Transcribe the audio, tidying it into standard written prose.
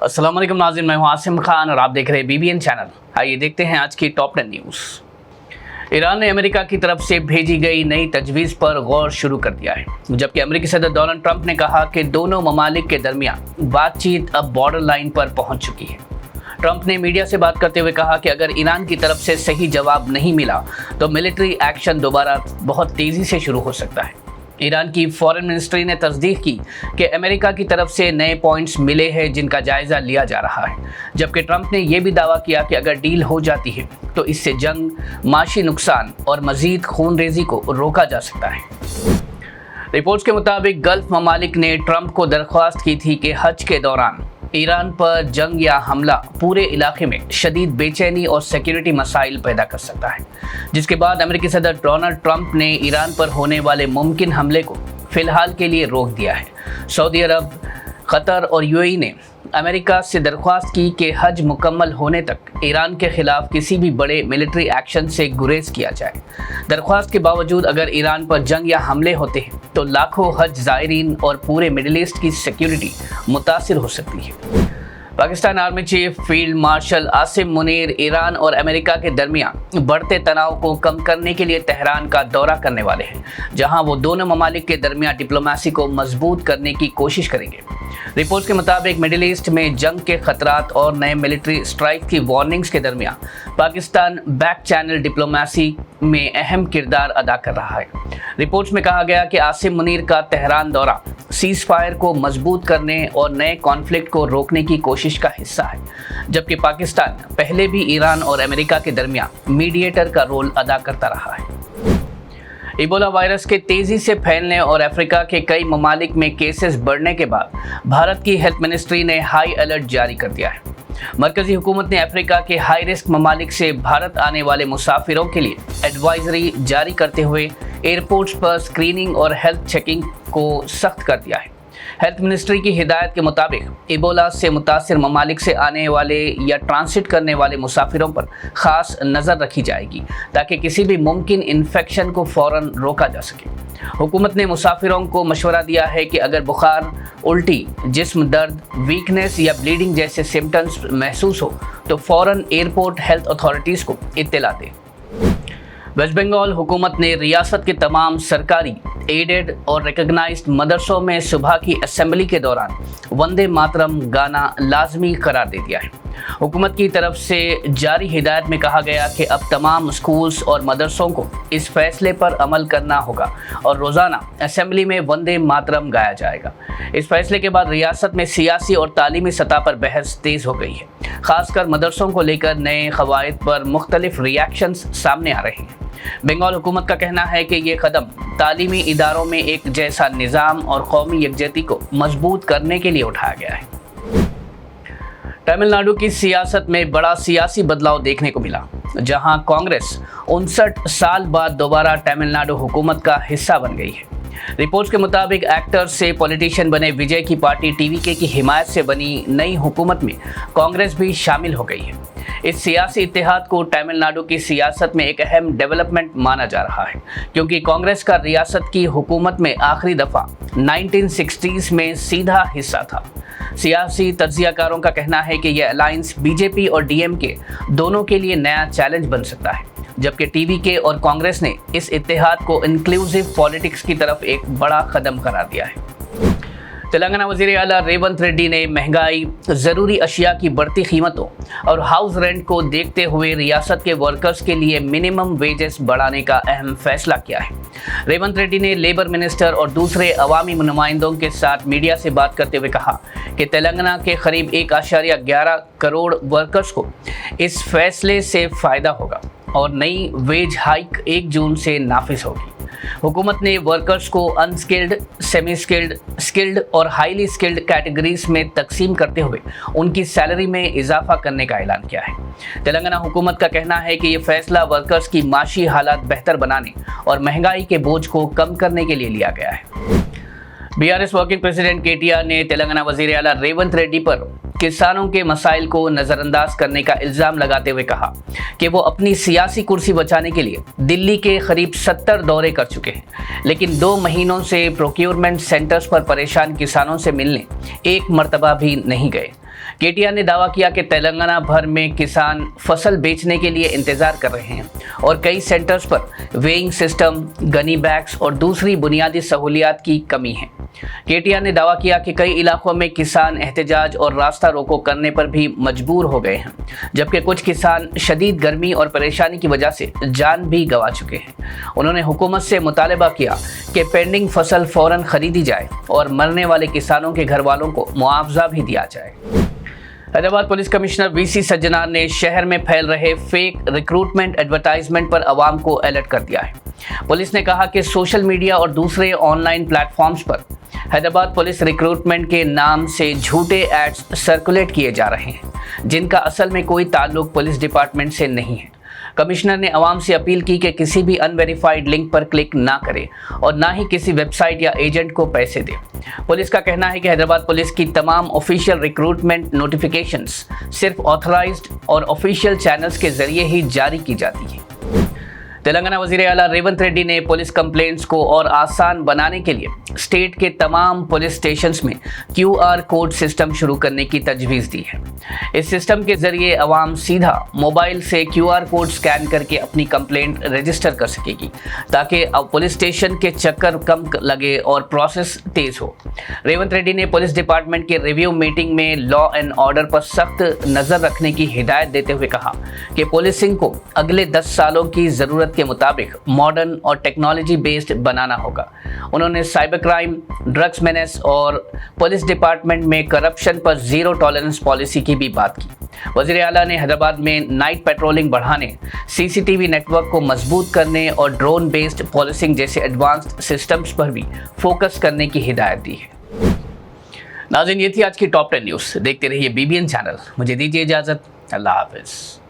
अस्सलाम वालेकुम नाज़रीन, मैं हूं आसिम खान और आप देख रहे हैं BBN चैनल। आइए देखते हैं आज की टॉप 10 न्यूज़। ईरान ने अमेरिका की तरफ से भेजी गई नई तजवीज़ पर गौर शुरू कर दिया है, जबकि अमेरिकी सदर डोनाल्ड ट्रंप ने कहा कि दोनों ममालिक के दरमियान बातचीत अब बॉर्डर लाइन पर पहुंच चुकी है। ट्रंप ने मीडिया से बात करते हुए कहा कि अगर ईरान की तरफ से सही जवाब नहीं मिला तो मिलिट्री एक्शन दोबारा बहुत तेज़ी से शुरू हो सकता है। ईरान की फॉरेन मिनिस्ट्री ने तस्दीक की कि अमेरिका की तरफ से नए पॉइंट्स मिले हैं जिनका जायज़ा लिया जा रहा है, जबकि ट्रंप ने यह भी दावा किया कि अगर डील हो जाती है तो इससे जंग, माशी नुकसान और मज़ीद खूनरेज़ी को रोका जा सकता है। रिपोर्ट्स के मुताबिक गल्फ ममालिक ने ट्रंप को दरख्वास्त की थी कि हज के दौरान ईरान पर जंग या हमला पूरे इलाके में शदीद बेचैनी और सिक्योरिटी मसाइल पैदा कर सकता है, जिसके बाद अमेरिकी सदर डोनाल्ड ट्रंप ने ईरान पर होने वाले मुमकिन हमले को फ़िलहाल के लिए रोक दिया है। सऊदी अरब, कतर और UAE ने अमेरिका से दरख्वास्त की कि हज मुकम्मल होने तक ईरान के खिलाफ किसी भी बड़े मिलिट्री एक्शन से गुरेज किया जाए। दरख्वास्त के बावजूद अगर ईरान पर जंग या हमले होते हैं तो लाखों हज ज़ायरीन और पूरे मिडिल ईस्ट की सिक्योरिटी मुतासिर हो सकती है। Pakistan army chief field marshal Asim Munir Iran और अमेरिका के दरमियान बढ़ते तनाव को कम करने के लिए तेहरान का दौरा करने वाले हैं, जहां वो दोनों ममालिक के दरमियान डिप्लोमेसी को मजबूत करने की कोशिश करेंगे। रिपोर्ट्स के मुताबिक मिडिल ईस्ट में जंग के खतरात और नए मिलिट्री स्ट्राइक की वार्निंग्स के दरमियान पाकिस्तान बैक चैनल डिप्लोमेसी में अहम किरदार अदा कर रहा है। रिपोर्ट्स में कहा गया कि आसिम मुनीर का तेहरान दौरा सीज फायर को मजबूत करने और नए कॉन्फ्लिक्ट को रोकने की कोशिश का हिस्सा है, जबकि पाकिस्तान पहले भी ईरान और अमेरिका के दरमियान मीडिएटर का रोल अदा करता रहा है। इबोला वायरस के तेज़ी से फैलने और अफ्रीका के कई ममालिक में केसेस बढ़ने के बाद भारत की हेल्थ मिनिस्ट्री ने हाई अलर्ट जारी कर दिया है। मरकजी हुकूमत ने अफ्रीका के हाई रिस्क ममालिक से भारत आने वाले मुसाफिरों के लिए एडवाइजरी जारी करते हुए एयरपोर्ट्स पर स्क्रीनिंग और हेल्थ चेकिंग को सख्त कर दिया है। हेल्थ मिनिस्ट्री की हिदायत के मुताबिक इबोला से मुतासिर ममालिक से आने वाले या ट्रांसिट करने वाले मुसाफिरों पर ख़ास नज़र रखी जाएगी ताकि किसी भी मुमकिन इन्फेक्शन को फ़ौरन रोका जा सके। हुकूमत ने मुसाफिरों को मशवरा दिया है कि अगर बुखार, उल्टी, जिस्म दर्द, वीकनेस या ब्लीडिंग जैसे सिम्टम्स महसूस हो तो फ़ौरन एयरपोर्ट हेल्थ अथॉरिटीज़ को इत्तला दें। वेस्ट बंगाल हुकूमत ने रियासत के तमाम सरकारी, एडेड और रिकग्नाइज्ड मदरसों में सुबह की असेंबली के दौरान वंदे मातरम गाना लाजमी करार दे दिया है। हुकूमत की तरफ से जारी हिदायत में कहा गया कि अब तमाम स्कूल्स और मदरसों को इस फैसले पर अमल करना होगा और रोज़ाना असेंबली में वंदे मातरम गाया जाएगा। इस फैसले के बाद रियासत में सियासी और तालीमी सतह पर बहस तेज़ हो गई है। खासकर मदरसों को लेकर नए क़वाइद पर मुख्तलिफ रिएक्शंस सामने आ रहे हैं। बंगाल हुकूमत का कहना है कि ये कदम तालीमी इदारों में एक जैसा निज़ाम और कौमी यकजहती को मजबूत करने के लिए उठाया गया है। तमिलनाडु की सियासत में बड़ा सियासी बदलाव देखने को मिला, जहां कांग्रेस 59 साल बाद दोबारा तमिलनाडु हुकूमत का हिस्सा बन गई है। रिपोर्ट्स के मुताबिक एक्टर से पॉलिटिशियन बने विजय की पार्टी TVK की हिमायत से बनी नई हुकूमत में कांग्रेस भी शामिल हो गई है। इस सियासी इत्तेहाद को तमिलनाडु की सियासत में एक अहम डेवलपमेंट माना जा रहा है, क्योंकि कांग्रेस का रियासत की हुकूमत में आखिरी दफ़ा 1960s में सीधा हिस्सा था। सियासी तज्ज़ियाकारों का कहना है कि यह अलायंस BJP और DMK दोनों के लिए नया चैलेंज बन सकता है, जबकि TVK और कांग्रेस ने इस इत्तेहाद को इंक्लूसिव पॉलिटिक्स की तरफ एक बड़ा कदम करार दिया है। तेलंगाना वज़ीर आला रेवंत रेड्डी ने महंगाई, ज़रूरी अशिया की बढ़ती कीमतों और हाउस रेंट को देखते हुए रियासत के वर्कर्स के लिए मिनिमम वेजेस बढ़ाने का अहम फैसला किया है। रेवंत रेड्डी ने लेबर मिनिस्टर और दूसरे अवामी नुमाइंदों के साथ मीडिया से बात करते हुए कहा कि तेलंगाना के करीब 1.11 करोड़ वर्कर्स को इस फैसले से फ़ायदा होगा और नई वेज हाइक 1 जून से नाफिज होगी। हुकूमत ने वर्कर्स को अनस्किल्ड, सेमी स्किल्ड, स्किल्ड और हाईली स्किल्ड कैटेगरीज में तकसीम करते हुए उनकी सैलरी में इजाफा करने का ऐलान किया है। तेलंगाना हुकूमत का कहना है कि ये फैसला वर्कर्स की माशी हालात बेहतर बनाने और महंगाई के बोझ को कम करने के लिए लिया गया है। BRS वर्किंग प्रेसिडेंट KTR ने तेलंगाना वज़ीर आला रेवंत रेड्डी पर किसानों के मसाइल को नज़रअंदाज करने का इल्ज़ाम लगाते हुए कहा कि वो अपनी सियासी कुर्सी बचाने के लिए दिल्ली के करीब 70 दौरे कर चुके हैं, लेकिन 2 महीनों से प्रोक्योरमेंट सेंटर्स पर परेशान किसानों से मिलने एक मरतबा भी नहीं गए। केटीआर ने दावा किया कि तेलंगाना भर में किसान फसल बेचने के लिए इंतजार कर रहे हैं और कई सेंटर्स पर वेइंग सिस्टम, गनी बैग्स और दूसरी बुनियादी सहूलियात की कमी है। केटीआर ने दावा किया कि कई इलाकों में किसान एहतजाज और रास्ता रोको करने पर भी मजबूर हो गए हैं, जबकि कुछ किसान शदीद गर्मी और परेशानी की वजह से जान भी गंवा चुके हैं। उन्होंने हुकूमत से मुतालबा किया कि पेंडिंग फसल फौरन खरीदी जाए और मरने वाले किसानों के घर वालों को मुआवजा भी दिया जाए। Hyderabad police commissioner VC Sajjanar ने शहर में फैल रहे फेक रिक्रूटमेंट एडवर्टाइजमेंट पर आवाम को अलर्ट कर दिया है। पुलिस ने कहा कि सोशल मीडिया और दूसरे ऑनलाइन प्लेटफॉर्म्स पर हैदराबाद पुलिस रिक्रूटमेंट के नाम से झूठे एड्स सर्कुलेट किए जा रहे हैं, जिनका असल में कोई ताल्लुक पुलिस डिपार्टमेंट से नहीं है। कमिश्नर ने आवाम से अपील की कि किसी भी अनवेरिफाइड लिंक पर क्लिक ना करें और ना ही किसी वेबसाइट या एजेंट को पैसे दें। पुलिस का कहना है कि हैदराबाद पुलिस की तमाम ऑफिशियल रिक्रूटमेंट नोटिफिकेशंस सिर्फ ऑथराइज्ड और ऑफिशियल चैनल्स के जरिए ही जारी की जाती है। तेलंगाना वज़ीर आला रेवंत रेड्डी ने पुलिस कंप्लेंट्स को और आसान बनाने के लिए स्टेट के तमाम पुलिस स्टेशंस में QR कोड सिस्टम शुरू करने की तजवीज़ दी है। इस सिस्टम के जरिए आवाम सीधा मोबाइल से QR कोड स्कैन करके अपनी कंप्लेंट रजिस्टर कर सकेगी, ताकि अब पुलिस स्टेशन के चक्कर कम लगे और प्रोसेस तेज़ हो। रेवंत रेड्डी ने पुलिस डिपार्टमेंट के रिव्यू मीटिंग में लॉ एंड ऑर्डर पर सख्त नज़र रखने की हिदायत देते हुए कहा कि पुलिसिंग को अगले 10 सालों की ज़रूरत के मुताबिक मॉडर्न और टेक्नोलॉजी बेस्ड बनाना होगा। उन्होंने साइबर क्राइम, ड्रग्स मेनेस और पुलिस डिपार्टमेंट में करप्शन पर जीरो टॉलरेंस पॉलिसी की भी बात की। वज़ीर आला ने हैदराबाद में नाइट पेट्रोलिंग बढ़ाने, CCTV नेटवर्क को मजबूत करने और ड्रोन बेस्ड पॉलिसिंग जैसे एडवांस्ड सिस्टम्स पर भी फोकस करने की हिदायत दी है। नाज़रीन, ये थी आज की टॉप 10 न्यूज़। देखते रहिए BBN चैनल। मुझे दीजिए इजाज़त। अल्लाह हाफ़िज़।